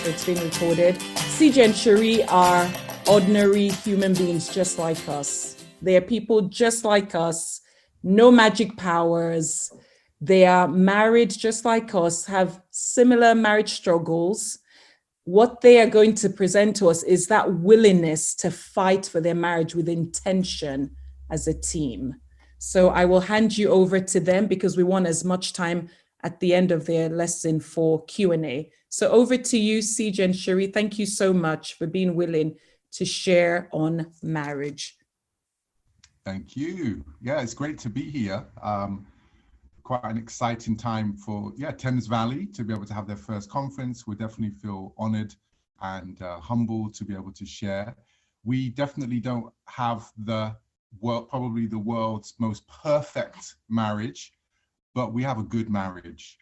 so it's being recorded. CJ and Sheree are ordinary human beings just like us. They are people just like us, no magic powers. They are married just like us, have similar marriage struggles. What they are going to present to us is that willingness to fight for their marriage with intention as a team. So I will hand you over to them because we want as much time at the end of their lesson for Q&A. So over to you, CJ and Sheree. Thank you so much for being willing to share on marriage. Thank you. Yeah, it's great to be here. Quite an exciting time for Thames Valley to be able to have their first conference. We definitely feel honored and humbled to be able to share. We definitely don't have probably the world's most perfect marriage, but we have a good marriage.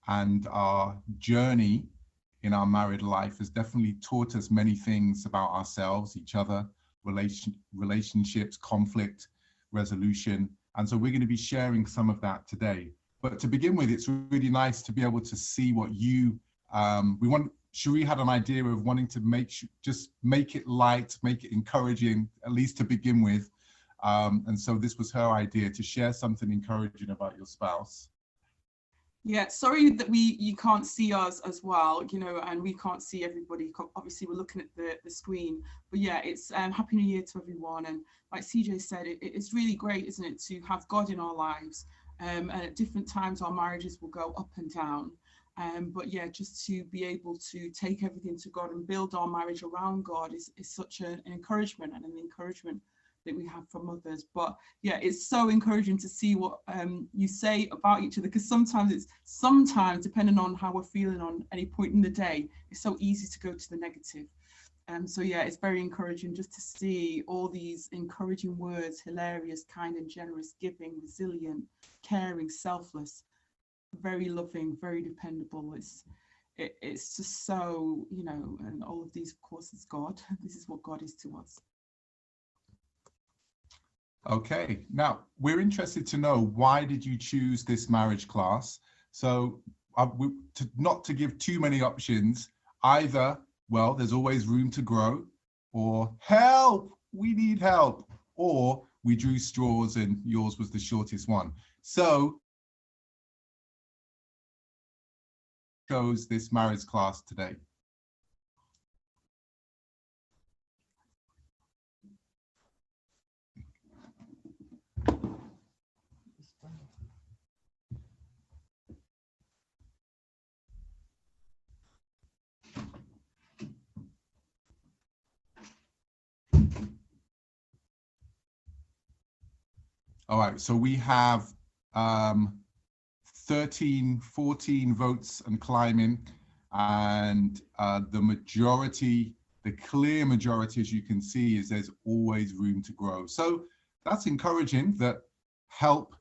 And our journey in our married life has definitely taught us many things about ourselves, each other, relationships, conflict resolution. And so we're going to be sharing some of that today. But to begin with, it's really nice to be able to see what Sheree had an idea of wanting to just make it light, make it encouraging, at least to begin with. And so this was her idea, to share something encouraging about your spouse. Yeah, sorry that you can't see us as well, and we can't see everybody. Obviously, we're looking at the screen. But yeah, it's Happy New Year to everyone. And like CJ said, it's really great, isn't it, to have God in our lives. And at different times, our marriages will go up and down. But yeah, just to be able to take everything to God and build our marriage around God is such an encouragement, and an encouragement that we have from others. But yeah, it's so encouraging to see what you say about each other, because sometimes depending on how we're feeling on any point in the day, it's so easy to go to the negative. So yeah, it's very encouraging just to see all these encouraging words: hilarious, kind and generous, giving, resilient, caring, selfless, very loving, very dependable. It's just so, and all of these, of course, is God. This is what God is to us. Okay, now we're interested to know, why did you choose this marriage class? So not to give too many options, either, well, there's always room to grow, or help, we need help, or we drew straws and yours was the shortest one. So chose this marriage class today. All right, so we have 13, 14 votes and climbing, and the clear majority, as you can see, is there's always room to grow. So that's encouraging that help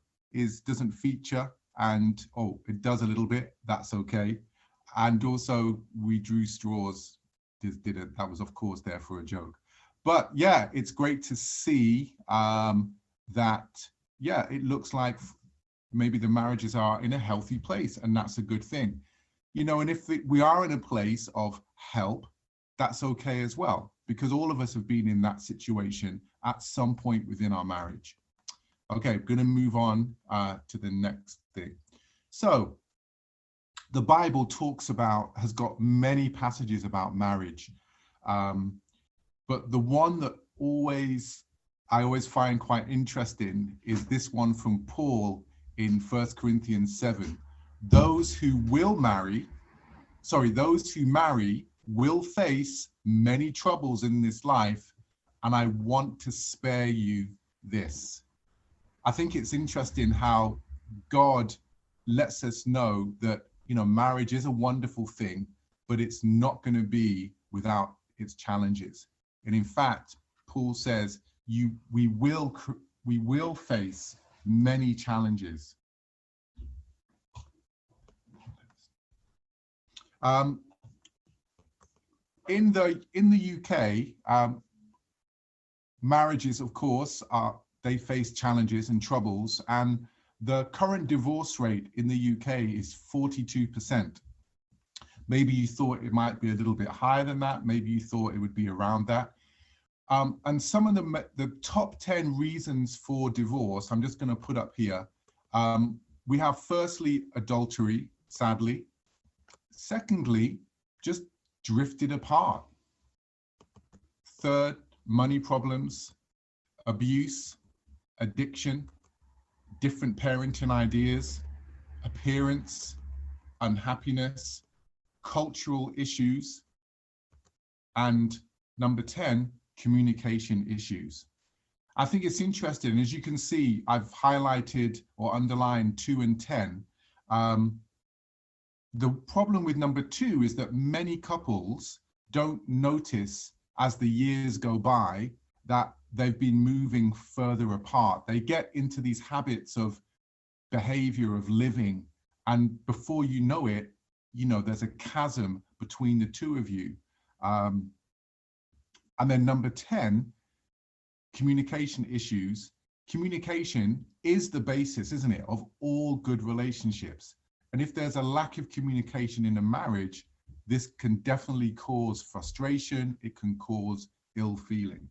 doesn't feature, and it does a little bit, that's okay. And also we drew straws, didn't, that was of course there for a joke. But yeah, it's great to see that, yeah, it looks like maybe the marriages are in a healthy place, and that's a good thing. And if we are in a place of help, that's okay as well, because all of us have been in that situation at some point within our marriage. Okay, I'm going to move on to the next thing. So the Bible has got many passages about marriage, but the one that I always find quite interesting is this one from Paul in 1 Corinthians 7. Those who marry will face many troubles in this life, and I want to spare you this. I think it's interesting how God lets us know that, marriage is a wonderful thing, but it's not going to be without its challenges. And in fact, Paul says, we will face many challenges. In the UK, marriages, of course, they face challenges and troubles, and the current divorce rate in the UK is 42%. Maybe you thought it might be a little bit higher than that. Maybe you thought it would be around that. And some of the top 10 reasons for divorce, I'm just going to put up here. We have firstly, adultery, sadly. Secondly, just drifted apart. Third, money problems, abuse, addiction, different parenting ideas, appearance, unhappiness, cultural issues, and number 10, communication issues. I think it's interesting, as you can see, I've highlighted or underlined 2 and 10. The problem with number 2 is that many couples don't notice as the years go by that they've been moving further apart. They get into these habits of behavior, of living, and before you know it, there's a chasm between the two of you. And then number 10, communication issues. Communication is the basis, isn't it, of all good relationships. And if there's a lack of communication in a marriage, this can definitely cause frustration. It can cause ill feeling.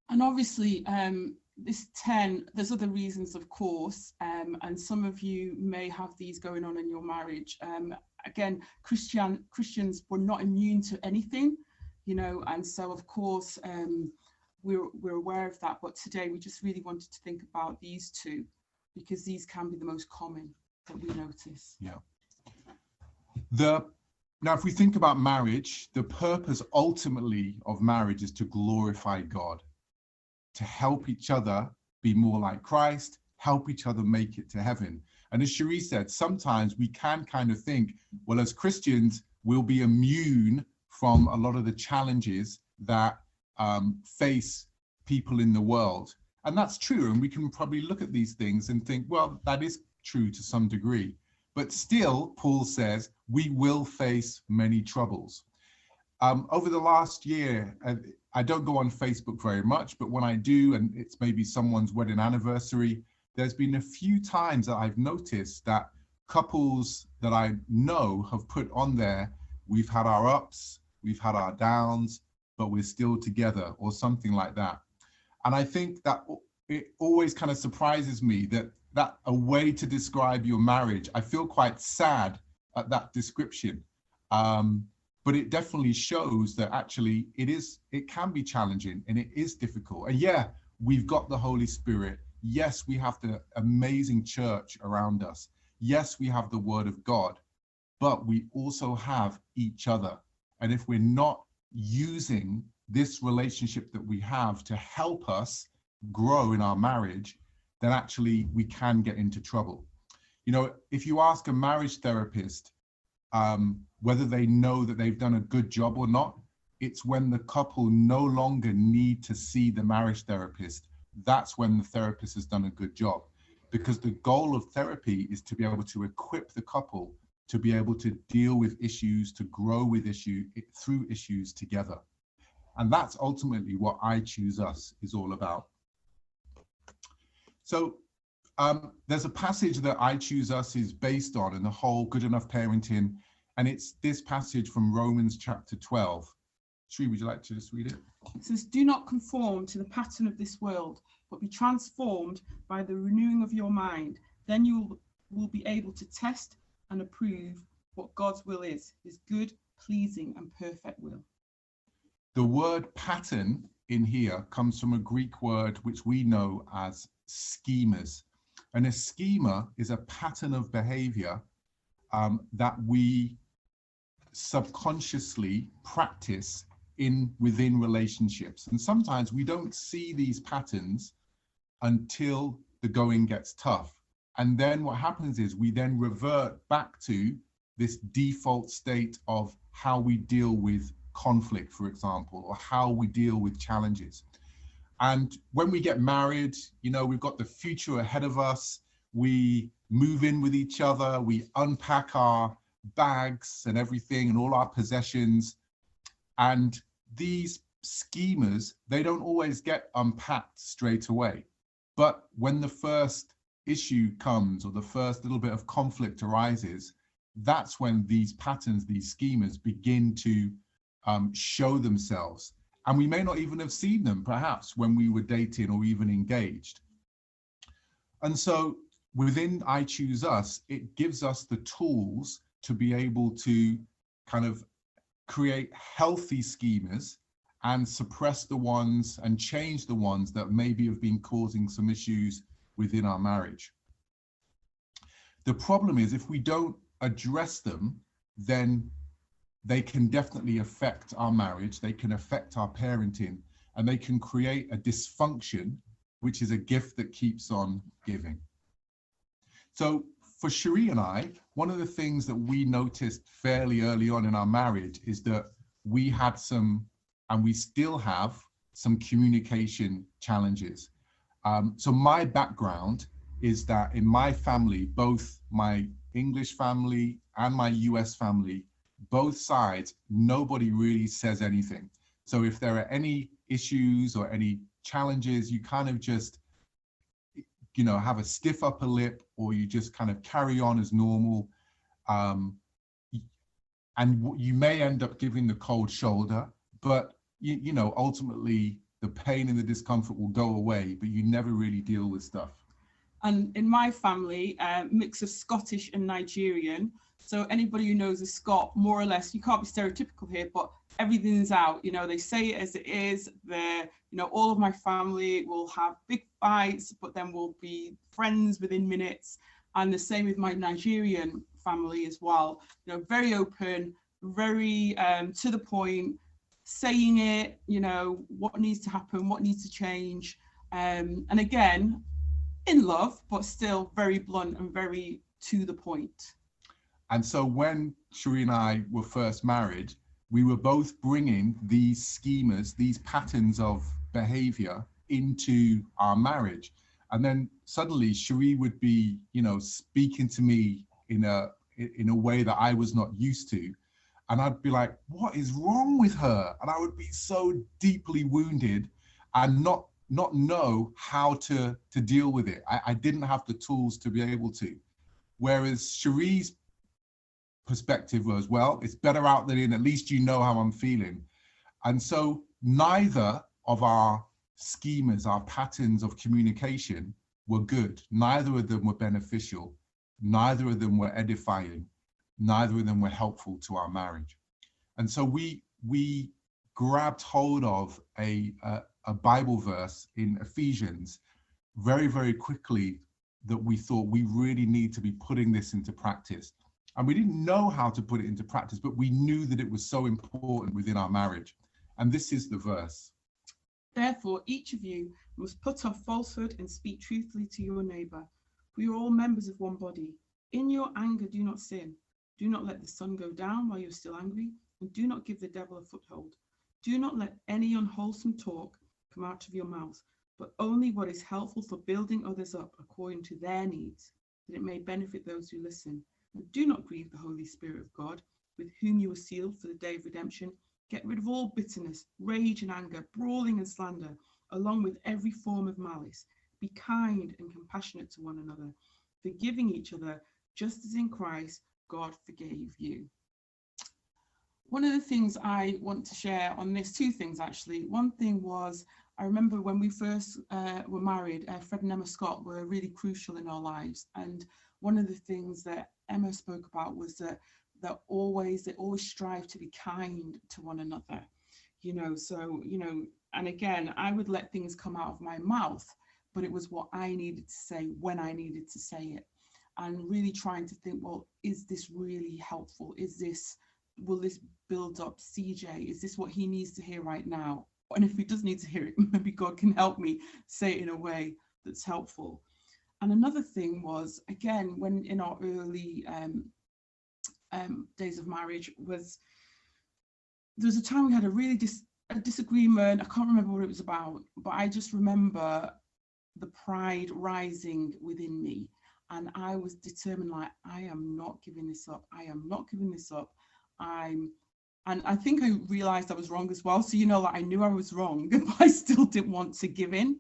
And obviously, this 10, there's other reasons, of course, and some of you may have these going on in your marriage. Again, Christians were not immune to anything, and so of course, we're aware of that. But today we just really wanted to think about these 2, because these can be the most common that we notice. Yeah. Now, if we think about marriage, the purpose ultimately of marriage is to glorify God, to help each other be more like Christ, help each other make it to heaven. And as Sheree said, sometimes we can kind of think, well, as Christians, we'll be immune from a lot of the challenges that face people in the world. And that's true. And we can probably look at these things and think, well, that is true to some degree. But still, Paul says, we will face many troubles. Over the last year, I don't go on Facebook very much, but when I do, and it's maybe someone's wedding anniversary, there's been a few times that I've noticed that couples that I know have put on there, we've had our ups, we've had our downs, but we're still together, or something like that. And I think that it always kind of surprises me that a way to describe your marriage, I feel quite sad at that description. But it definitely shows that actually it can be challenging and it is difficult. And yeah, we've got the Holy Spirit. Yes, we have the amazing church around us. Yes, we have the Word of God, but we also have each other. And if we're not using this relationship that we have to help us grow in our marriage, then actually we can get into trouble. If you ask a marriage therapist whether they know that they've done a good job or not, it's when the couple no longer need to see the marriage therapist. That's when the therapist has done a good job, because the goal of therapy is to be able to equip the couple to be able to deal with issues, to grow with through issues together. And that's ultimately what I Choose Us is all about. So there's a passage that I Choose Us is based on in the whole Good Enough Parenting, and it's this passage from Romans chapter 12. Sheree, would you like to just read it? It says, "Do not conform to the pattern of this world, but be transformed by the renewing of your mind. Then you will be able to test and approve what God's will is, his good, pleasing, and perfect will." The word pattern in here comes from a Greek word which we know as schemas. And a schema is a pattern of behavior that we subconsciously practice within relationships. And sometimes we don't see these patterns until the going gets tough. And then what happens is we then revert back to this default state of how we deal with conflict, for example, or how we deal with challenges. And when we get married, we've got the future ahead of us. We move in with each other. We unpack our bags and everything and all our possessions. And these schemas, they don't always get unpacked straight away. But when the first issue comes or the first little bit of conflict arises, that's when these patterns, these schemas begin to show themselves. And we may not even have seen them perhaps when we were dating or even engaged. And so within I Choose Us, it gives us the tools to be able to kind of create healthy schemas and suppress the ones and change the ones that maybe have been causing some issues within our marriage. The problem is, if we don't address them, then they can definitely affect our marriage, they can affect our parenting, and they can create a dysfunction, which is a gift that keeps on giving. So for Sheree and I, one of the things that we noticed fairly early on in our marriage is that we had some, and we still have, some communication challenges. So my background is that in my family, both my English family and my US family, both sides, nobody really says anything. So if there are any issues or any challenges, you kind of just, you know, have a stiff upper lip, or you just kind of carry on as normal. And you may end up giving the cold shoulder, but you know, ultimately the pain and the discomfort will go away, but you never really deal with stuff. And in my family, mix of Scottish and Nigerian. So anybody who knows a Scot, more or less, you can't be stereotypical here, but everything's out. You know, they say it as it is. They're, you know, all of my family will have big fights, but then we'll be friends within minutes. And the same with my Nigerian family as well. You know, very open, very to the point, saying it, you know, what needs to happen, what needs to change. And again, in love, but still very blunt and very to the point. And so when Sheree and I were first married, we were both bringing these schemas, these patterns of behavior into our marriage. And then suddenly Sheree would be, you know, speaking to me in a way that I was not used to. And I'd be like, what is wrong with her? And I would be so deeply wounded and not know how to deal with it. I didn't have the tools to be able to. Whereas Sheree's perspective was, well, it's better out than in, at least you know how I'm feeling. And so neither of our schemas, our patterns of communication were good. Neither of them were beneficial. Neither of them were edifying. Neither of them were helpful to our marriage. And so we grabbed hold of a Bible verse in Ephesians very, very quickly that we thought we really need to be putting this into practice. And we didn't know how to put it into practice, but we knew that it was so important within our marriage. And this is the verse. Therefore, each of you must put off falsehood and speak truthfully to your neighbor. We are all members of one body. In your anger, do not sin. Do not let the sun go down while you're still angry, and do not give the devil a foothold. Do not let any unwholesome talk come out of your mouth, but only what is helpful for building others up according to their needs, that it may benefit those who listen. And do not grieve the Holy Spirit of God, with whom you were sealed for the day of redemption. Get rid of all bitterness, rage and anger, brawling and slander, along with every form of malice. Be kind and compassionate to one another, forgiving each other, just as in Christ God forgave you. One of the things I want to share on this, two things actually. One thing was, I remember when we first were married, Fred and Emma Scott were really crucial in our lives. And one of the things that Emma spoke about was that they always strive to be kind to one another, you know. So, you know, and again, I would let things come out of my mouth, but it was what I needed to say when I needed to say it. And really trying to think, well, is this really helpful? Will this build up CJ? Is this what he needs to hear right now? And if he does need to hear it, maybe God can help me say it in a way that's helpful. And another thing was, again, when in our early days of marriage, there was a time we had a disagreement. I can't remember what it was about, but I just remember the pride rising within me. And I was determined, like, I am not giving this up. I am not giving this up. And I think I realized I was wrong as well. So, you know, like, I knew I was wrong, but I still didn't want to give in.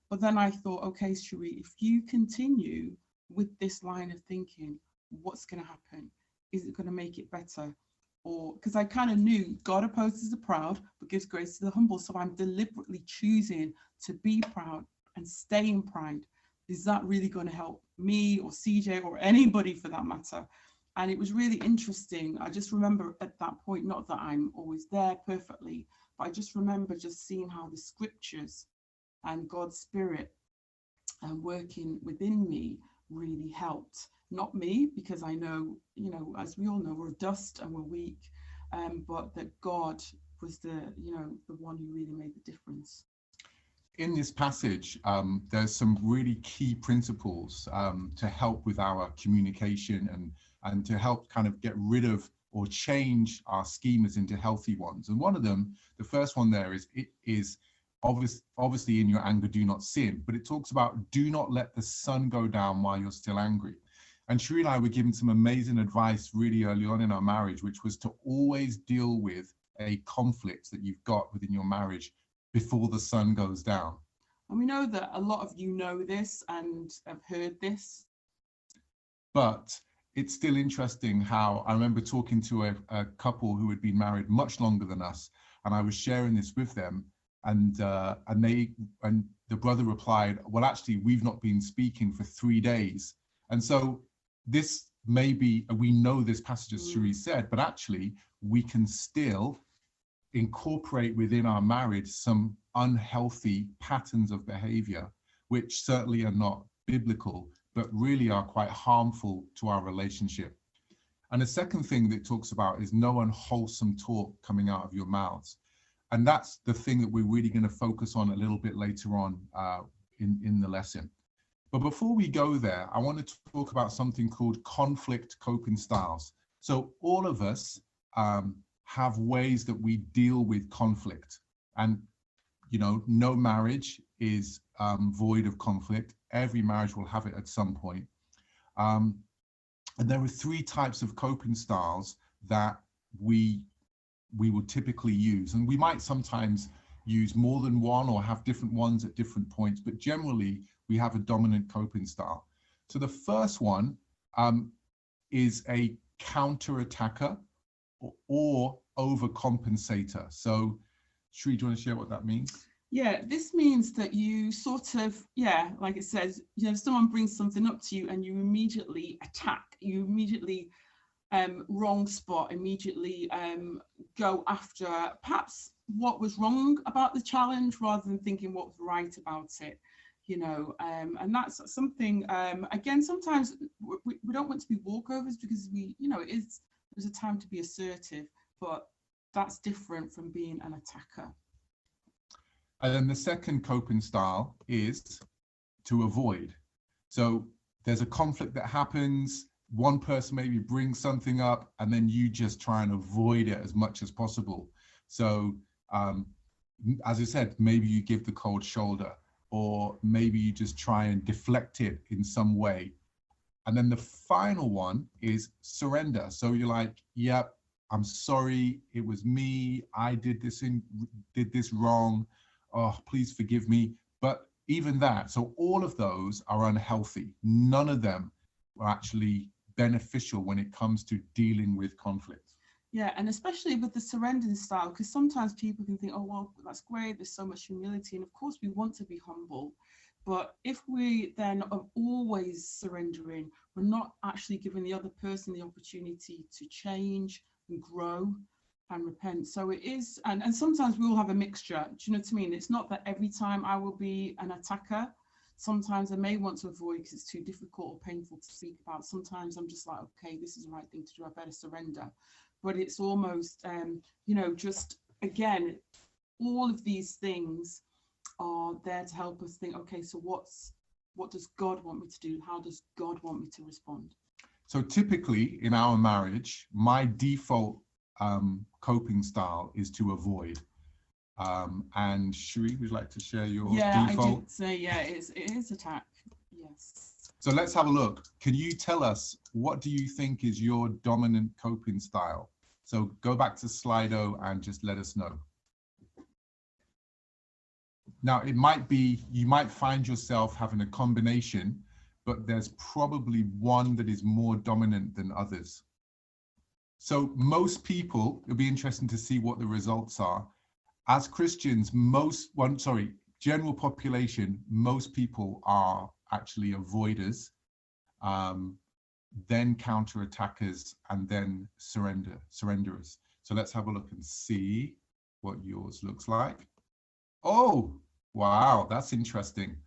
But then I thought, okay, Sheree, if you continue with this line of thinking, what's going to happen? is it going to make it better? Or because I kind of knew God opposes the proud but gives grace to the humble, so I'm deliberately choosing to be proud and stay in pride. Is that really going to help me or CJ or anybody for that matter? And it was really interesting. I just remember at that point, not that I'm always there perfectly, but I just remember just seeing how the scriptures and God's spirit working within me really helped. Not me, because I know, you know, as we all know, we're dust and we're weak, but that God was the, you know, the one who really made the difference. In this passage, there's some really key principles to help with our communication and to help kind of get rid of or change our schemas into healthy ones. And one of them, the first one there is obviously in your anger, do not sin, but it talks about do not let the sun go down while you're still angry. And Sheree and I were given some amazing advice really early on in our marriage, which was to always deal with a conflict that you've got within your marriage before the sun goes down. And we know that a lot of you know this and have heard this. But it's still interesting how I remember talking to a couple who had been married much longer than us, and I was sharing this with them, and the brother replied, well, actually, we've not been speaking for 3 days. And so this may be, we know this passage, as Sheree said, but actually we can still incorporate within our marriage some unhealthy patterns of behavior, which certainly are not biblical, but really are quite harmful to our relationship. And the second thing that it talks about is no unwholesome talk coming out of your mouths. And that's the thing that we're really going to focus on a little bit later on in the lesson. But before we go there, I want to talk about something called conflict coping styles. So all of us have ways that we deal with conflict. And, you know, no marriage is void of conflict. Every marriage will have it at some point. And there are 3 types of coping styles that we would typically use. And we might sometimes use more than one or have different ones at different points, but generally we have a dominant coping style. So the first one is a counter-attacker or overcompensator. So Sheree, do you want to share what that means? Yeah, this means that you sort of, yeah, like it says, you know, someone brings something up to you and you immediately attack, you immediately wrong spot, immediately go after perhaps what was wrong about the challenge rather than thinking what was right about it, you know, and that's something, again, sometimes we don't want to be walkovers because we, you know, there's a time to be assertive, but that's different from being an attacker. And then the second coping style is to avoid. So there's a conflict that happens, one person maybe brings something up, and then you just try and avoid it as much as possible. So as I said, maybe you give the cold shoulder, or maybe you just try and deflect it in some way. And then the final one is surrender. So you're like, yep, I'm sorry, it was me, I did this wrong. Oh, please forgive me. But even that, so all of those are unhealthy. None of them are actually beneficial when it comes to dealing with conflict. Yeah, and especially with the surrendering style, because sometimes people can think, oh, well, that's great, there's so much humility. And of course, we want to be humble. But if we then are always surrendering, we're not actually giving the other person the opportunity to change and grow and repent. So it is, and sometimes we all have a mixture. Do you know what I mean? It's not that every time I will be an attacker. Sometimes I may want to avoid because it's too difficult or painful to speak about. Sometimes I'm just like, okay, this is the right thing to do, I better surrender. But it's almost, you know, just again, all of these things are there to help us think, okay, so what does God want me to do? How does God want me to respond? So typically in our marriage, my default coping style is to avoid. And Sheree, would you like to share your default? I did say, it is attack. Yes. So let's have a look. Can you tell us, what do you think is your dominant coping style? So go back to Slido and just let us know. Now, it might be, you might find yourself having a combination, but there's probably one that is more dominant than others. So most people, it'll be interesting to see what the results are. As Christians, general population, most people are actually avoiders, then counterattackers, and then surrenderers. So let's have a look and see what yours looks like. Oh, wow, that's interesting.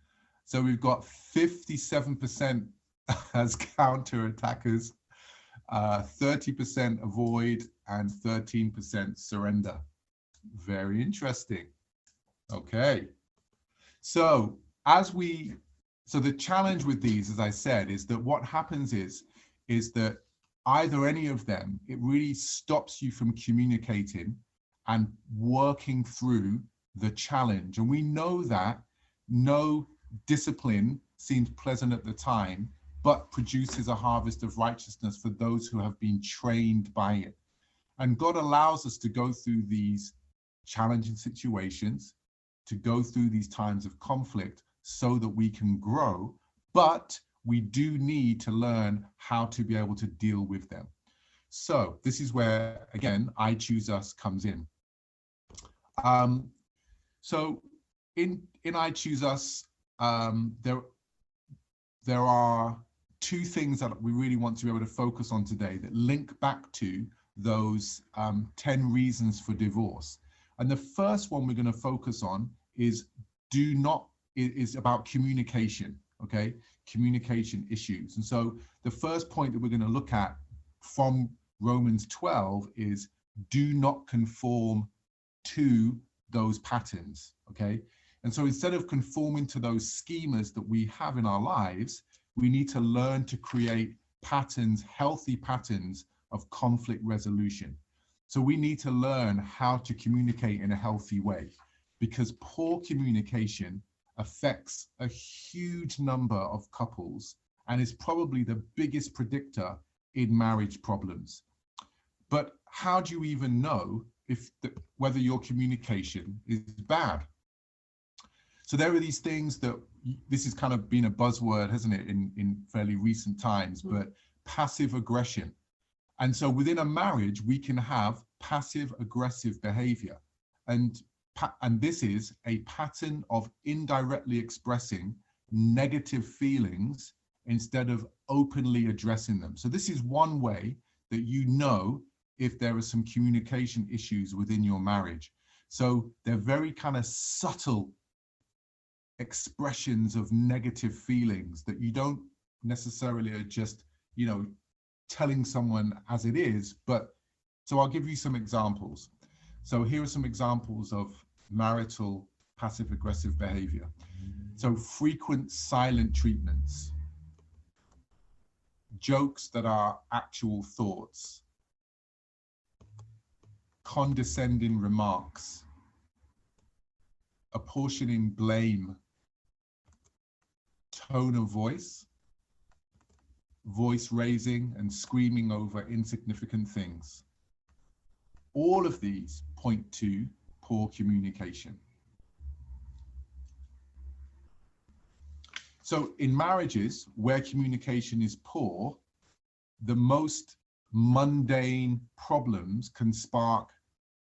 So we've got 57% as counterattackers, 30% avoid, and 13% surrender. Very interesting. Okay. So the challenge with these, as I said, is that what happens is that either any of them, it really stops you from communicating and working through the challenge. And we know that no discipline seems pleasant at the time, but produces a harvest of righteousness for those who have been trained by it. And God allows us to go through these challenging situations, to go through these times of conflict so that we can grow, but we do need to learn how to be able to deal with them. So this is where, again, I Choose Us comes in. So in I Choose Us, there are two things that we really want to be able to focus on today that link back to those 10 reasons for divorce. And the first one we're going to focus on is about communication, okay? Communication issues. And so the first point that we're going to look at from Romans 12 is do not conform to those patterns, okay? And so instead of conforming to those schemas that we have in our lives, we need to learn to create patterns, healthy patterns of conflict resolution. So we need to learn how to communicate in a healthy way, because poor communication affects a huge number of couples and is probably the biggest predictor in marriage problems. But how do you even know whether your communication is bad? So there are these things that this has kind of been a buzzword, hasn't it, in fairly recent times, but passive aggression. And so within a marriage, we can have passive aggressive behavior. And this is a pattern of indirectly expressing negative feelings instead of openly addressing them. So this is one way that you know if there are some communication issues within your marriage. So they're very kind of subtle expressions of negative feelings that you don't necessarily are just, telling someone as it is. But so I'll give you some examples. So here are some examples of marital passive aggressive behavior. So frequent silent treatments, jokes that are actual thoughts, condescending remarks, apportioning blame, tone of voice, voice raising and screaming over insignificant things. All of these point to poor communication. So in marriages where communication is poor, the most mundane problems can spark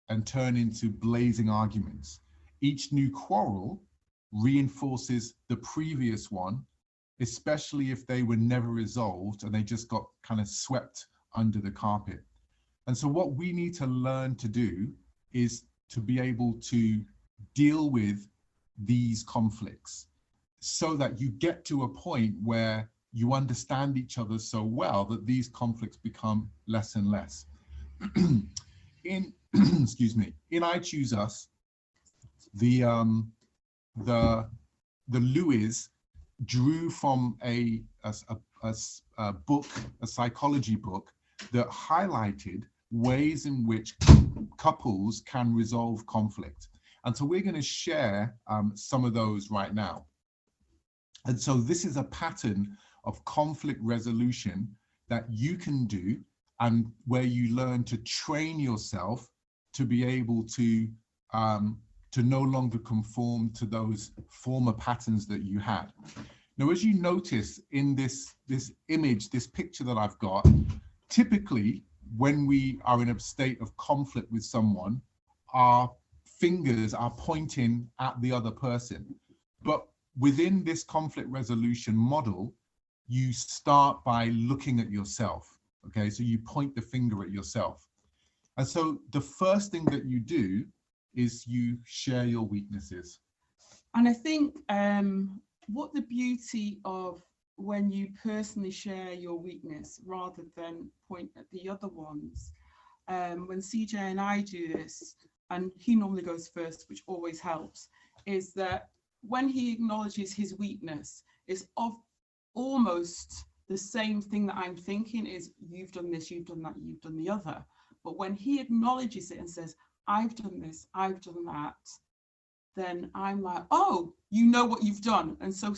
and turn into blazing arguments. Each new quarrel reinforces the previous one, especially if they were never resolved and they just got kind of swept under the carpet. And so what we need to learn to do is to be able to deal with these conflicts so that you get to a point where you understand each other so well that these conflicts become less and less. Excuse me, in I Choose Us, the Lewis drew from a book, a psychology book that highlighted ways in which couples can resolve conflict. And so we're going to share some of those right now. And so this is a pattern of conflict resolution that you can do, and where you learn to train yourself to be able to no longer conform to those former patterns that you had. Now, as you notice in this image, this picture that I've got, typically when we are in a state of conflict with someone, our fingers are pointing at the other person. But within this conflict resolution model, you start by looking at yourself. Okay, so you point the finger at yourself. And so the first thing that you do is you share your weaknesses. And I think what the beauty of when you personally share your weakness rather than point at the other ones, when CJ and I do this, and he normally goes first, which always helps, is that when he acknowledges his weakness, it's of almost the same thing that I'm thinking is, you've done this, you've done that, you've done the other. But when he acknowledges it and says, I've done this, I've done that, then I'm like, oh, you know what you've done. And so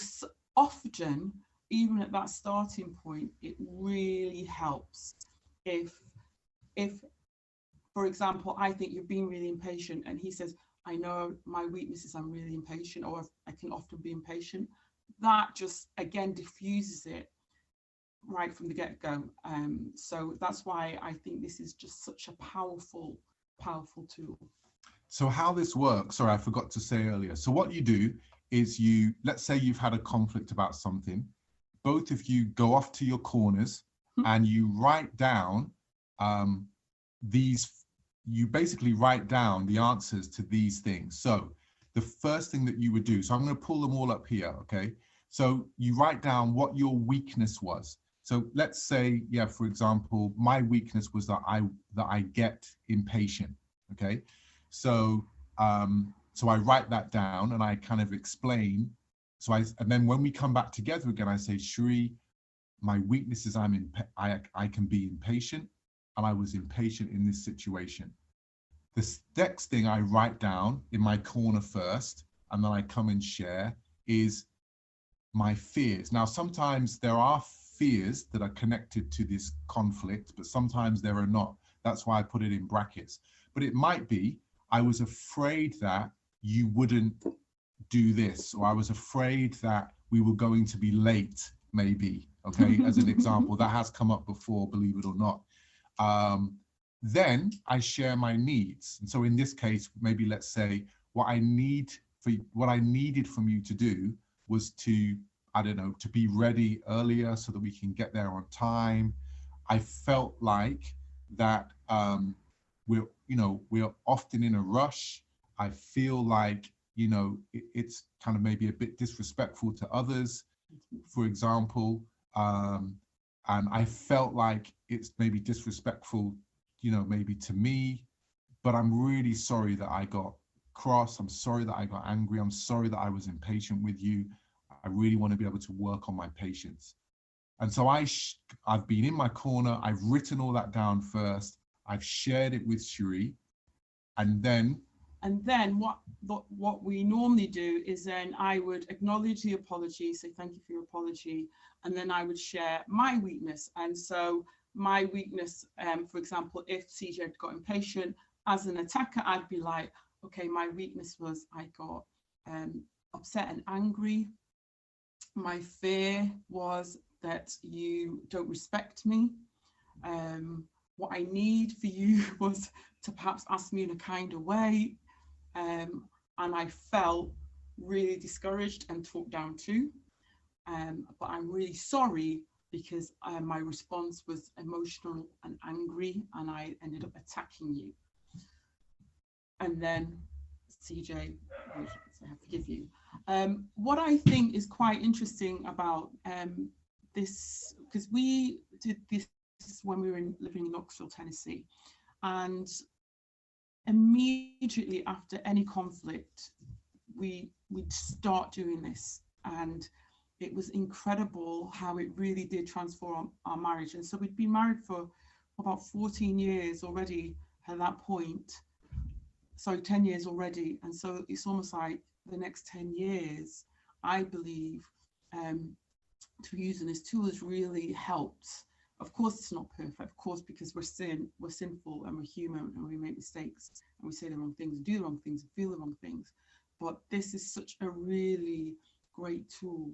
often, even at that starting point, it really helps. If, for example, I think you're being really impatient, and he says, I know my weakness is I'm really impatient, or I can often be impatient. That just, again, diffuses it right from the get-go. So that's why I think this is just such a powerful tool. So how this works, sorry, I forgot to say earlier. So what you do is let's say you've had a conflict about something. Both of you go off to your corners and you write down you basically write down the answers to these things. So the first thing that you would do, so I'm going to pull them all up here, okay? So you write down what your weakness was. So let's say, yeah, for example, my weakness was that I get impatient, okay? So so I write that down and I kind of explain. And then when we come back together again, I say, Sheree, my weakness is I can be impatient, and I was impatient in this situation. The next thing I write down in my corner first, and then I come and share, is my fears. Now, sometimes there are fears that are connected to this conflict, but sometimes there are not. That's why I put it in brackets. But it might be, I was afraid that you wouldn't do this, or I was afraid that we were going to be late, maybe, okay, as an example. That has come up before, believe it or not. Then I share my needs. And so in this case, maybe let's say what I needed from you to do was to, I don't know, to be ready earlier so that we can get there on time. I felt like that we're often in a rush. I feel like, it's kind of maybe a bit disrespectful to others, for example. And I felt like it's maybe disrespectful, maybe to me, but I'm really sorry that I got cross. I'm sorry that I got angry. I'm sorry that I was impatient with you. I really want to be able to work on my patience. And so I've been in my corner. I've written all that down first. I've shared it with Sheree. And then what we normally do is then I would acknowledge the apology, say thank you for your apology, and then I would share my weakness. And so my weakness, for example, if CJ had got impatient, as an attacker, I'd be like, okay, my weakness was I got upset and angry. My fear was that you don't respect me. What I need for you was to perhaps ask me in a kinder way. And I felt really discouraged and talked down to. But I'm really sorry because my response was emotional and angry, and I ended up attacking you. And then CJ would say, I forgive you. What I think is quite interesting about this, because we did this when we were living in Knoxville, Tennessee, and immediately after any conflict, we'd start doing this, and it was incredible how it really did transform our marriage. And so we'd been married for about 14 years already at that point. Sorry, 10 years already. And so it's almost like the next 10 years, I believe, through using this tool has really helped. Of course, it's not perfect, of course, because we're sinful and we're human and we make mistakes and we say the wrong things, do the wrong things, feel the wrong things. But this is such a really great tool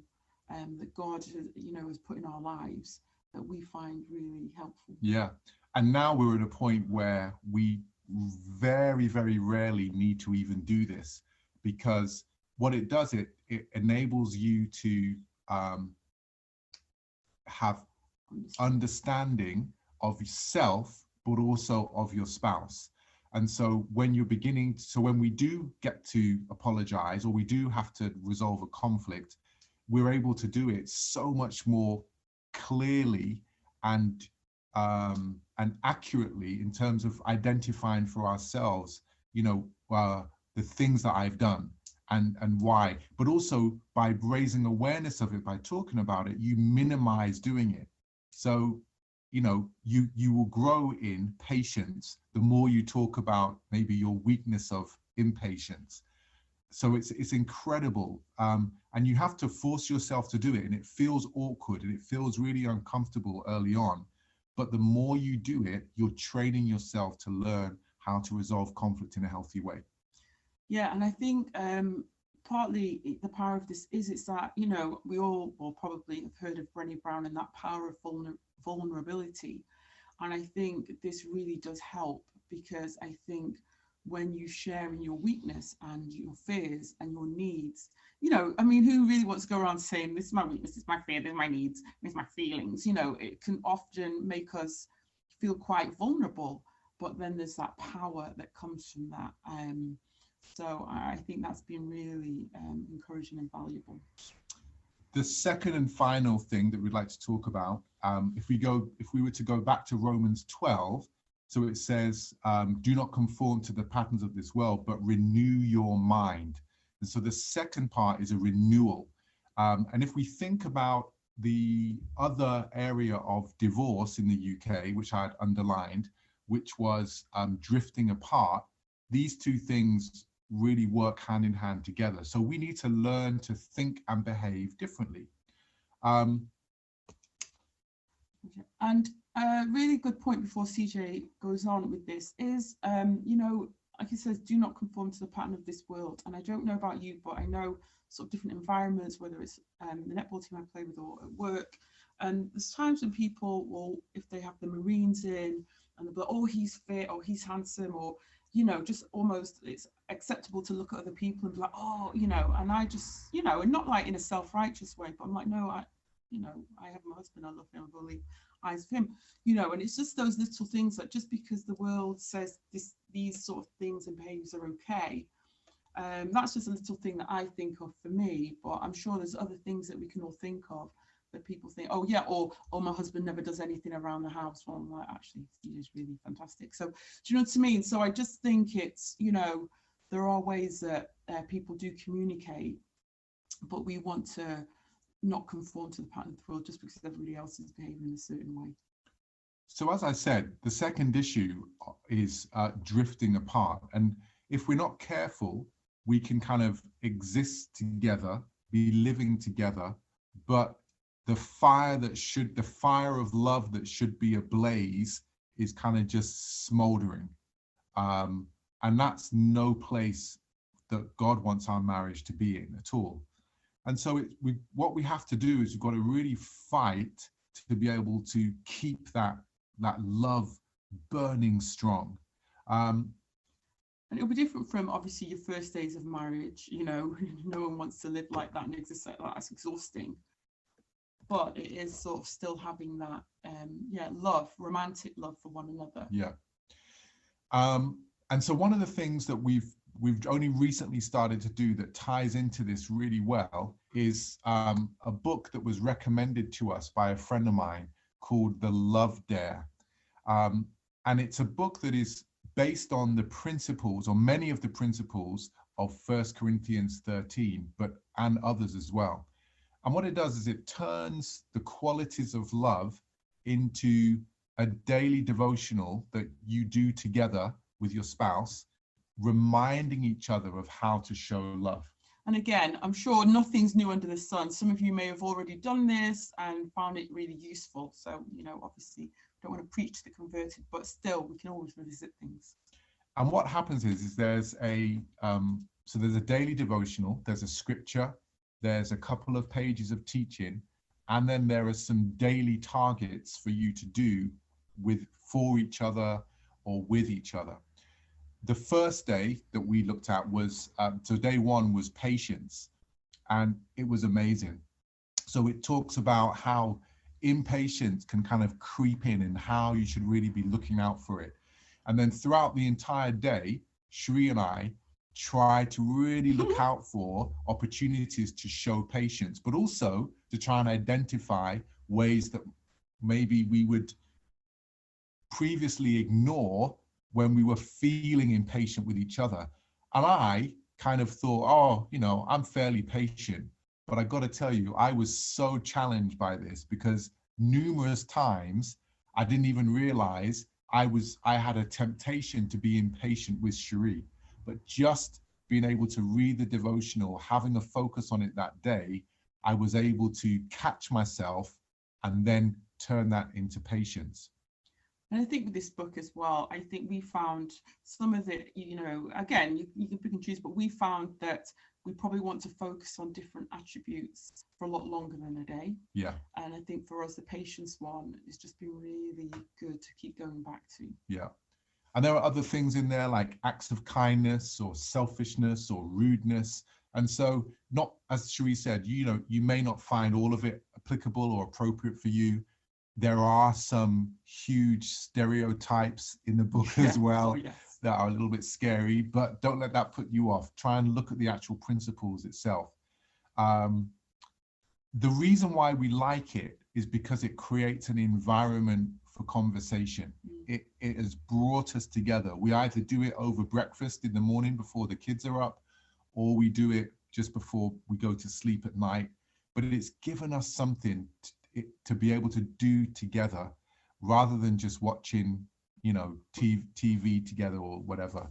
that God has put in our lives that we find really helpful. Yeah. And now we're at a point where we very, very rarely need to even do this, because what it does, it enables you to have understanding of yourself, but also of your spouse. And so when you're beginning, so when we do get to apologize, or we do have to resolve a conflict, we're able to do it so much more clearly and accurately, in terms of identifying for ourselves, you know, the things that I've done and why. But also by raising awareness of it, by talking about it, you minimize doing it. So, you know, you will grow in patience the more you talk about maybe your weakness of impatience. So it's incredible, and you have to force yourself to do it, and it feels awkward and it feels really uncomfortable early on. But the more you do it, you're training yourself to learn how to resolve conflict in a healthy way. Yeah, and I think partly the power of this is, it's that, you know, we all will probably have heard of Brené Brown and that power of vulnerability. And I think this really does help, because I think when you share in your weakness and your fears and your needs, you know, I mean, who really wants to go around saying, this is my weakness, this is my fear, this is my needs, this is my feelings? You know, it can often make us feel quite vulnerable, but then there's that power that comes from that. So I think that's been really encouraging and valuable. The second and final thing that we'd like to talk about, if we were to go back to Romans 12, so it says, do not conform to the patterns of this world, but renew your mind. And so the second part is a renewal. And if we think about the other area of divorce in the UK, which I had underlined, which was drifting apart, these two things really work hand in hand together. So we need to learn to think and behave differently. And a really good point before CJ goes on with this is, you know, like he says, do not conform to the pattern of this world. And I don't know about you, but I know sort of different environments, whether it's the netball team I play with or at work. And there's times when people will, if they have the Marines in, and they'll be like, oh, he's fit, or he's handsome, or, you know, just almost it's acceptable to look at other people and be like, oh, you know, and I just, you know, and not like in a self-righteous way, but I'm like, no, you know, I have my husband, I love him, I've only eyes of him, you know. And it's just those little things that just because the world says these sort of things and behaviors are okay, that's just a little thing that I think of for me. But I'm sure there's other things that we can all think of that people think, oh yeah, or my husband never does anything around the house. Well, I'm like, actually, he's really fantastic. So do you know what I mean? So I just think it's, you know, there are ways that people do communicate, but we want to not conform to the pattern of the world just because everybody else is behaving in a certain way. So as I said, the second issue is drifting apart. And if we're not careful, we can kind of exist together, be living together, but the fire of love that should be ablaze is kind of just smoldering. And that's no place that God wants our marriage to be in at all. And so what we have to do is we've got to really fight to be able to keep that love burning strong. And it'll be different from obviously your first days of marriage. You know, no one wants to live like that and exist like that. It's exhausting. But it is sort of still having that, love, romantic love for one another. Yeah. And so one of the things that we've only recently started to do that ties into this really well is a book that was recommended to us by a friend of mine called The Love Dare. And it's a book that is based on the principles, or many of the principles of 1 Corinthians 13, and others as well. And what it does is it turns the qualities of love into a daily devotional that you do together with your spouse, reminding each other of how to show love. And again, I'm sure nothing's new under the sun. Some of you may have already done this and found it really useful. So, you know, obviously don't want to preach to the converted, but still we can always revisit things. And what happens is there's a daily devotional, there's a scripture, there's a couple of pages of teaching, and then there are some daily targets for you to do for each other or with each other. The first day that we looked at was, so day one was patience, and it was amazing. So it talks about how impatience can kind of creep in and how you should really be looking out for it. And then throughout the entire day, Sheree and I try to really look out for opportunities to show patience, but also to try and identify ways that maybe we would previously ignore when we were feeling impatient with each other. And I kind of thought, oh, you know, I'm fairly patient. But I got to tell you, I was so challenged by this because numerous times I didn't even realize I had a temptation to be impatient with Sheree. But just being able to read the devotional, having a focus on it that day, I was able to catch myself and then turn that into patience. And I think with this book as well, I think we found some of it, you know, again, you can pick and choose, but we found that we probably want to focus on different attributes for a lot longer than a day. Yeah. And I think for us, the patience one has just been really good to keep going back to. Yeah. And there are other things in there like acts of kindness or selfishness or rudeness. And so, not, as Sheree said, you know, you may not find all of it applicable or appropriate for you. There are some huge stereotypes in the book as well. Oh, yes. That are a little bit scary, but don't let that put you off. Try and look at the actual principles itself. The reason why we like it is because it creates an environment for conversation. It has brought us together. We either do it over breakfast in the morning before the kids are up, or we do it just before we go to sleep at night. But it's given us something to be able to do together rather than just watching, you know, TV together or whatever.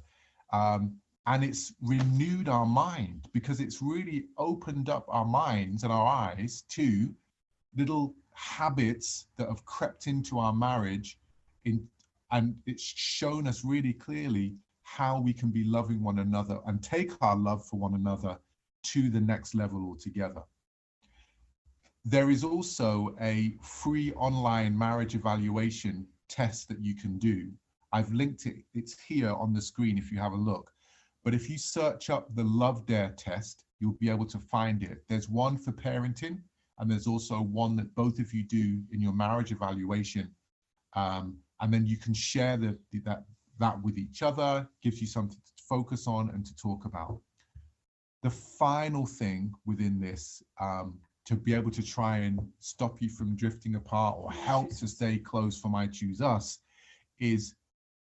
And it's renewed our mind because it's really opened up our minds and our eyes to little habits that have crept into our marriage, and it's shown us really clearly how we can be loving one another and take our love for one another to the next level altogether. There is also a free online marriage evaluation test that you can do. I've linked it, it's here on the screen if you have a look. But if you search up the Love Dare test, you'll be able to find it. There's one for parenting, and there's also one that both of you do in your marriage evaluation. And then you can share that with each other, gives you something to focus on and to talk about. The final thing within this, to be able to try and stop you from drifting apart or help to stay close from I Choose Us, is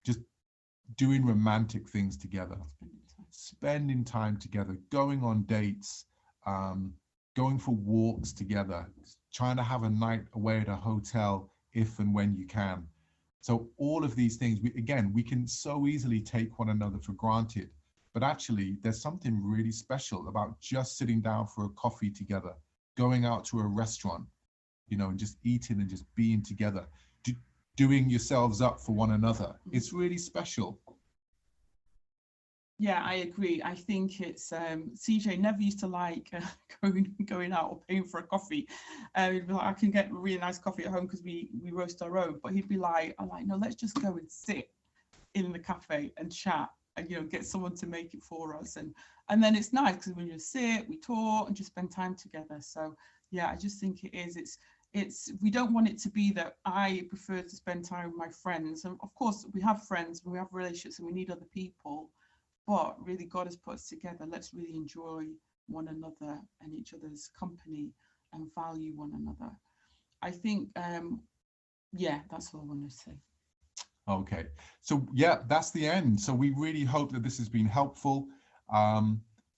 just doing romantic things together, spending time together, going on dates, going for walks together, trying to have a night away at a hotel if and when you can. So all of these things, we can so easily take one another for granted, but actually there's something really special about just sitting down for a coffee together, going out to a restaurant, you know, and just eating and just being together, doing yourselves up for one another. It's really special. Yeah, I agree. I think it's CJ never used to like going out or paying for a coffee. He'd be like, I can get a really nice coffee at home because we roast our own. But he'd be like, I'm like, no, let's just go and sit in the cafe and chat and, you know, get someone to make it for us. And then it's nice because when you sit, we talk and just spend time together. So yeah, I just think it is. It's we don't want it to be that I prefer to spend time with my friends. And of course, we have friends, we have relationships, and we need other people. But really, God has put us together. Let's really enjoy one another and each other's company and value one another. I think, yeah, that's all I want to say. Okay, so yeah, that's the end. So we really hope that this has been helpful.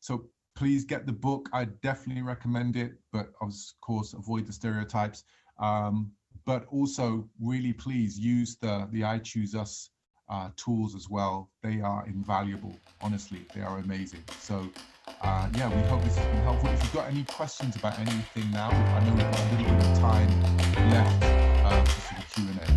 So please get the book. I definitely recommend it, but of course, avoid the stereotypes. But also, really, please use the I Choose Us tools as well. They are invaluable. Honestly, they are amazing. So yeah, we hope this has been helpful. If you've got any questions about anything now, I know we've got a little bit of time left for the Q&A.